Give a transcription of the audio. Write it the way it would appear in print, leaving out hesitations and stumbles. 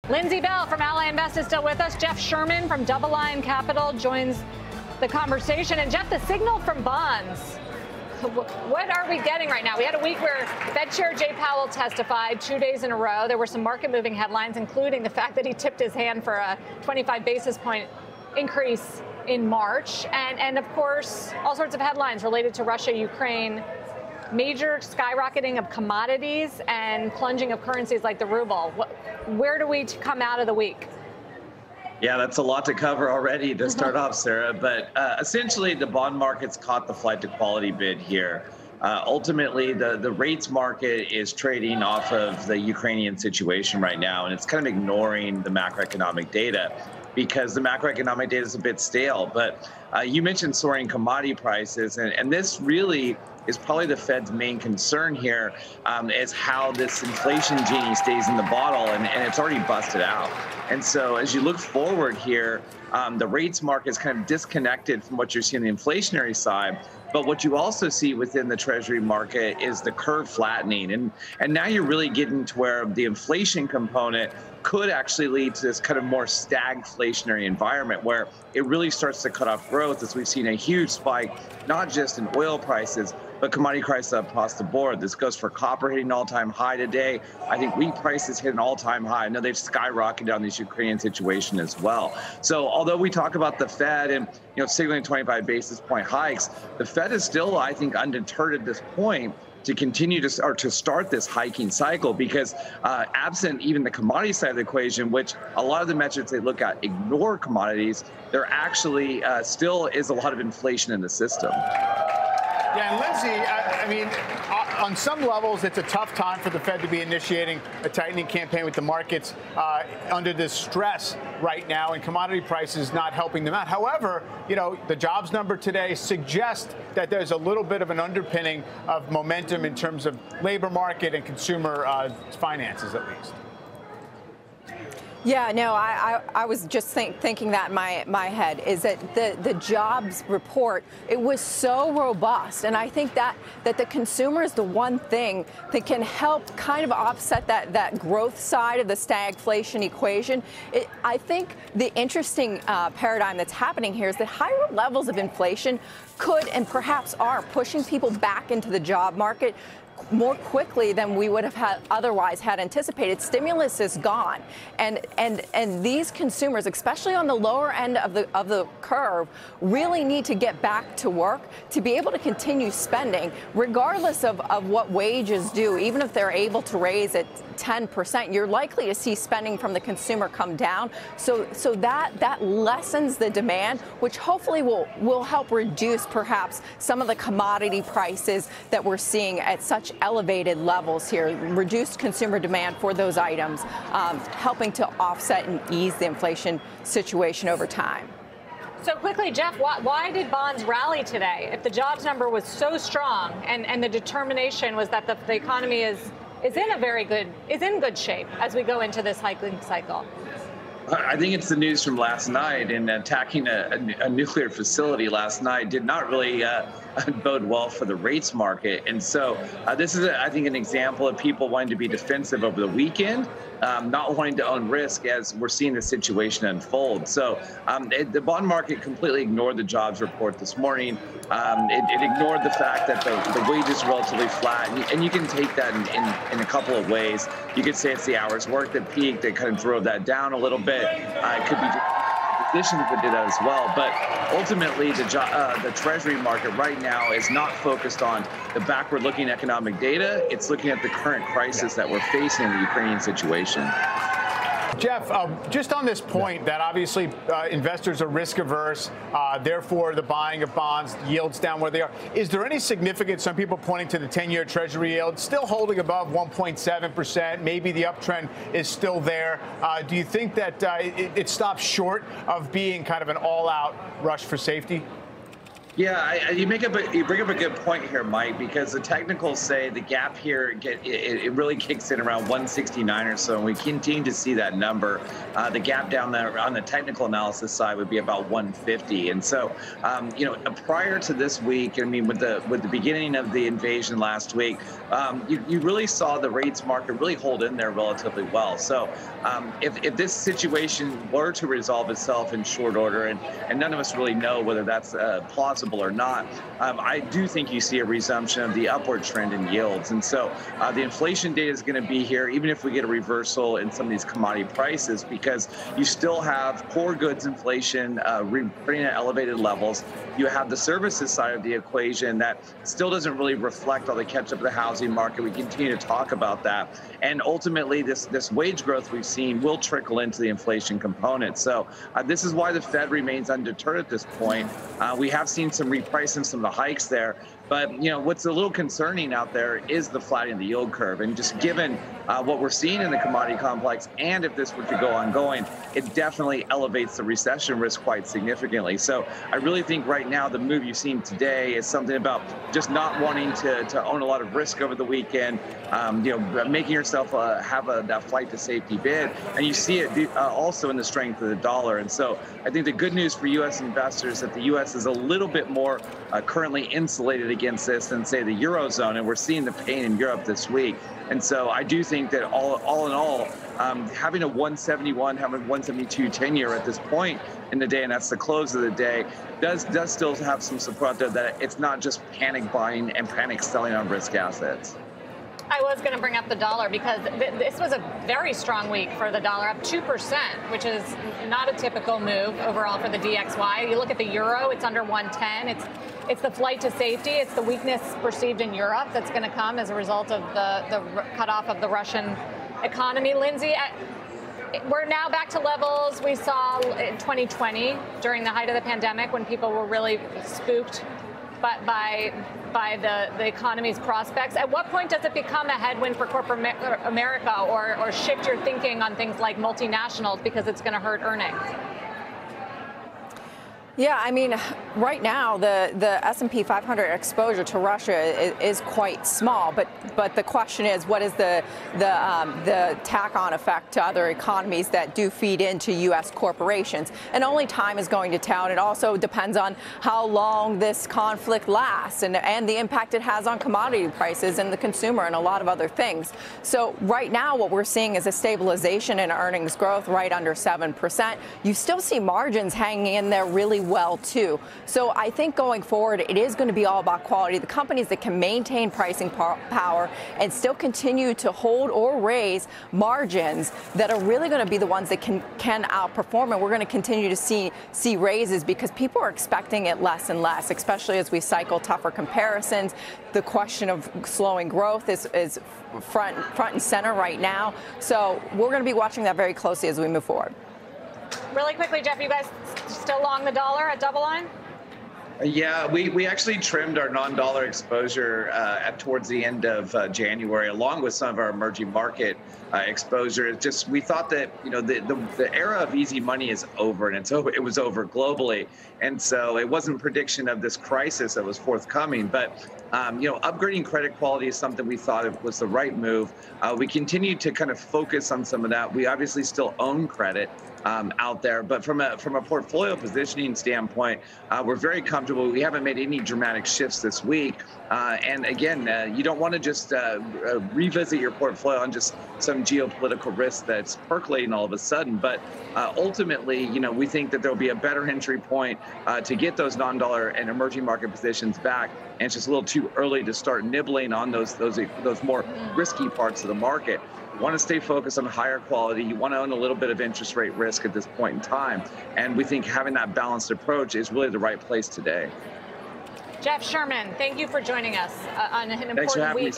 Lindsey Bell from Ally Invest is still with us. Jeff Sherman from DoubleLine Capital joins the conversation. And Jeff, the signal from bonds, what are we getting right now? We had a week where Fed Chair Jay Powell testified 2 days in a row. There were some market-moving headlines, including the fact that he tipped his hand for a 25 basis point increase in March. And of course, all sorts of headlines related to Russia, Ukraine, major skyrocketing of commodities and plunging of currencies like the ruble. Where do we come out of the week? Yeah, that's a lot to cover already to start off, Sarah. But essentially, the bond market's caught the flight to quality bid here. Ultimately, the rates market is trading off of the Ukrainian situation right now, and it's kind of ignoring the macroeconomic data because the macroeconomic data is a bit stale. But you mentioned soaring commodity prices, and this really is probably the Fed's main concern here, is how this inflation genie stays in the bottle, and it's already busted out. And so as you look forward here, the rates market is kind of disconnected from what you're seeing on the inflationary side. But what you also see within the Treasury market is the curve flattening. And now you're really getting to where the inflation component could actually lead to this kind of more stagflationary environment where it really starts to cut off growth, as we've seen a huge spike, not just in oil prices, but commodity prices across the board. This goes for copper hitting an all-time high today. I think wheat prices hit an all-time high. I know they've skyrocketed on this Ukrainian situation as well. So although we talk about the Fed and signaling 25 basis point hikes, the Fed is still, I think, undeterred at this point to continue to start this hiking cycle, because absent even the commodity side of the equation, which a lot of the metrics they look at ignore commodities, there actually still is a lot of inflation in the system. Yeah, and Lindsey, I mean, on some levels, it's a tough time for the Fed to be initiating a tightening campaign with the markets under this stress right now, and commodity prices not helping them out. However, the jobs number today suggests that there's a little bit of an underpinning of momentum in terms of labor market and consumer finances, at least. Yeah, no, I was just thinking that in my head, is that the jobs report, it was so robust. And I think that the consumer is the one thing that can help kind of offset that growth side of the stagflation equation. I think the interesting paradigm that's happening here is that higher levels of inflation could and perhaps are pushing people back into the job market more quickly than we would have otherwise had anticipated. Stimulus is gone, and these consumers, especially on the lower end of the curve, really need to get back to work to be able to continue spending, regardless of what wages do. Even if they're able to raise it 10%, you're likely to see spending from the consumer come down. So that lessens the demand, which hopefully will help reduce perhaps some of the commodity prices that we're seeing at such elevated levels here. Reduced consumer demand for those items, helping to offset and ease the inflation situation over time. So quickly, Jeff, why did bonds rally today? If the jobs number was so strong and the determination was that the economy is in good shape as we go into this hiking cycle? I think it's the news from last night, and attacking a nuclear facility last night did not really bode well for the rates market. And so this is, I think, an example of people wanting to be defensive over the weekend, not wanting to own risk as we're seeing the situation unfold. So the bond market completely ignored the jobs report this morning. It ignored the fact that the wages are relatively flat. And you can take that in a couple of ways. You could say it's the hours worked that peaked that kind of drove that down a little bit. It could be positions that did that as well. But ultimately, the Treasury market right now is not focused on the backward-looking economic data. It's looking at the current crisis that we're facing in the Ukrainian situation. Jeff, just on this point that obviously investors are risk averse, therefore the buying of bonds, yields down where they are. Is there any significance, some people pointing to the 10-year Treasury yield, still holding above 1.7%? Maybe the uptrend is still there. Do you think that it stops short of being kind of an all-out rush for safety? Yeah, you bring up a good point here, Mike, because the technicals say the gap here it really kicks in around 169 or so, and we continue to see that number. The gap down there on the technical analysis side would be about 150, and so prior to this week, I mean, with the beginning of the invasion last week, you really saw the rates market really hold in there relatively well. So if this situation were to resolve itself in short order, and none of us really know whether that's plausible or not, I do think you see a resumption of the upward trend in yields. And so the inflation data is going to be here, even if we get a reversal in some of these commodity prices, because you still have core goods inflation running at elevated levels. You have the services side of the equation that still doesn't really reflect all the catch up of the housing market. We continue to talk about that. And ultimately, this wage growth we've seen will trickle into the inflation component. So this is why the Fed remains undeterred at this point. We have seen some repricing, some of the hikes there. But, what's a little concerning out there is the flattening of the yield curve. And just given what we're seeing in the commodity complex, and if this were to go ongoing, it definitely elevates the recession risk quite significantly. So I really think right now the move you've seen today is something about just not wanting to own a lot of risk over the weekend, making yourself have that flight to safety bid. And you see it also in the strength of the dollar. And so I think the good news for U.S. investors is that the U.S. is a little bit more currently insulated against this than, say, the Eurozone, and we're seeing the pain in Europe this week. And so I do think that all in all, having a 171, having 172 10-year at this point in the day, and that's the close of the day, does still have some support there that it's not just panic buying and panic selling on risk assets. I was going to bring up the dollar because this was a very strong week for the dollar, up 2%, which is not a typical move overall for the DXY. You look at the euro, it's under 110. It's the flight to safety. It's the weakness perceived in Europe that's going to come as a result of the cutoff of the Russian economy. Lindsey, we're now back to levels we saw in 2020 during the height of the pandemic, when people were really spooked by the economy's prospects. At what point does it become a headwind for corporate America, or shift your thinking on things like multinationals because it's going to hurt earnings? Yeah, I mean, right now the S&P 500 exposure to Russia is quite small, but the question is, what is the tack-on effect to other economies that do feed into U.S. corporations? And only time is going to tell. And it also depends on how long this conflict lasts and the impact it has on commodity prices and the consumer and a lot of other things. So right now, what we're seeing is a stabilization in earnings growth right under 7%. You still see margins hanging in there really well, too. So I think going forward, it is going to be all about quality. The companies that can maintain pricing power and still continue to hold or raise margins that are really going to be the ones that can outperform. And we're going to continue to see raises because people are expecting it less and less, especially as we cycle tougher comparisons. The question of slowing growth is front and center right now. So we're going to be watching that very closely as we move forward. Really quickly, Jeff, you guys still long the dollar at DoubleLine? Yeah, we actually trimmed our non-dollar exposure towards the end of January, along with some of our emerging market exposure. It's just, we thought that the era of easy money is over, and it was over globally, and so it wasn't a prediction of this crisis that was forthcoming. But upgrading credit quality is something we thought was the right move. We continue to kind of focus on some of that. We obviously still own credit out there, but from a portfolio positioning standpoint, we're very comfortable. We haven't made any dramatic shifts this week. And again, you don't want to just revisit your portfolio on just some geopolitical risk that's percolating all of a sudden. But ultimately, we think that there'll be a better entry point to get those non-dollar and emerging market positions back. And it's just a little too early to start nibbling on those more risky parts of the market. You want to stay focused on higher quality. You want to own a little bit of interest rate risk at this point in time. And we think having that balanced approach is really the right place today. Jeff Sherman, thank you for joining us on an important week.